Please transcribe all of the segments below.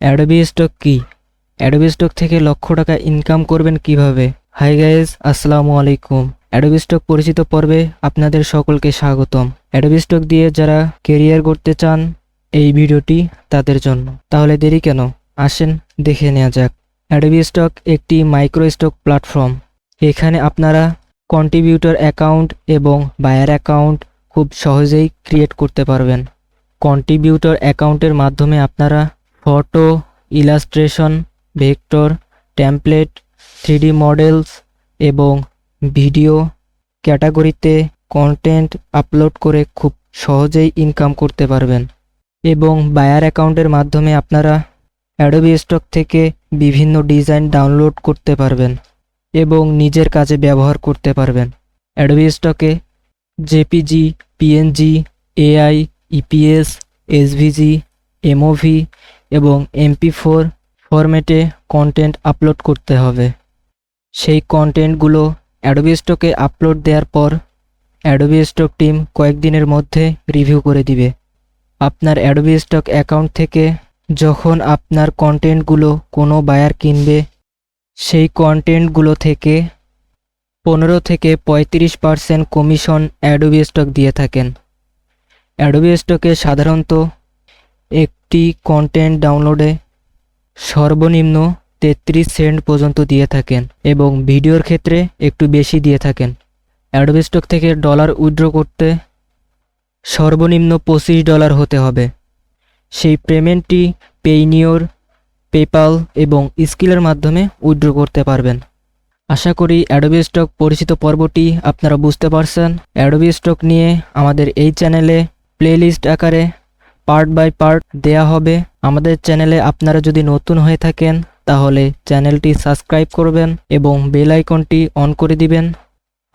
Adobe stock কি? Adobe stock থেকে লক্ষ টাকা ইনকাম করবেন কিভাবে? হাই গাইজ, আসসালামু আলাইকুম। অ্যাডোবি স্টক পরিচিত পর্বে আপনাদের সকলকে স্বাগতম। অ্যাডোবি স্টক দিয়ে যারা কেরিয়ার করতে চান এই ভিডিওটি তাদের জন্য। তাহলে দেরি কেন, আসেন দেখে নেওয়া যাক। অ্যাডোবি স্টক একটি মাইক্রো স্টক প্ল্যাটফর্ম। এখানে আপনারা কন্ট্রিবিউটর অ্যাকাউন্ট এবং বায়ার অ্যাকাউন্ট খুব সহজেই ক্রিয়েট করতে পারবেন। কন্ট্রিবিউটর অ্যাকাউন্টের মাধ্যমে আপনারা photo, illustration, vector, template, 3D models এবং ভিডিও ক্যাটাগরিতে কন্টেন্ট আপলোড করে খুব সহজেই ইনকাম করতে পারবেন। এবং বায়ার অ্যাকাউন্টের মাধ্যমে আপনারা অ্যাডোবি স্টক থেকে বিভিন্ন ডিজাইন ডাউনলোড করতে পারবেন এবং নিজের কাজে ব্যবহার করতে পারবেন। অ্যাডোবি স্টকে JPG, PNG, AI, EPS, SVG, MOV এবং এমপি4 ফরম্যাটে কন্টেন্ট আপলোড করতে হবে। সেই কন্টেন্টগুলো অ্যাডোবি স্টকে আপলোড দেওয়ার পর অ্যাডোবি স্টক টিম কয়েকদিনের মধ্যে রিভিউ করে দিবে। আপনার অ্যাডোবি স্টক অ্যাকাউন্ট থেকে যখন আপনার কন্টেন্টগুলো কোনো বায়ার কিনবে, সেই কন্টেন্টগুলো থেকে 15 থেকে 35% কমিশন অ্যাডোবি স্টক দিয়ে থাকেন। অ্যাডোবি স্টকে সাধারণত একটি কন্টেন্ট ডাউনলোডে সর্বনিম্ন 33 সেন্ট পর্যন্ত দিয়ে থাকেন এবং ভিডিওর ক্ষেত্রে একটু বেশি দিয়ে থাকেন। অ্যাডোবি স্টক থেকে ডলার উইথড্র করতে সর্বনিম্ন $25 হতে হবে। সেই পেমেন্টটি পেইনিওর, পেপাল এবং স্কিলের মাধ্যমে উইথড্র করতে পারবেন। আশা করি অ্যাডোবি স্টক পরিচিত পর্বটি আপনারা বুঝতে পারছেন। অ্যাডোবি স্টক নিয়ে আমাদের এই চ্যানেলে প্লেলিস্ট আকারে পার্ট বাই পার্ট দেয়া হবে। আমাদের চ্যানেলে আপনারা যদি নতুন হয়ে থাকেন তাহলে চ্যানেলটি সাবস্ক্রাইব করবেন এবং বেল আইকনটি অন করে দিবেন,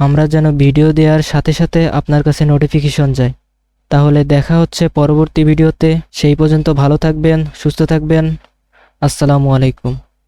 আমরা যেন ভিডিও দেওয়ার সাথে সাথে আপনার কাছে নোটিফিকেশন যায়। তাহলে দেখা হচ্ছে পরবর্তী ভিডিওতে। সেই পর্যন্ত ভালো থাকবেন, সুস্থ থাকবেন। আসসালামু আলাইকুম।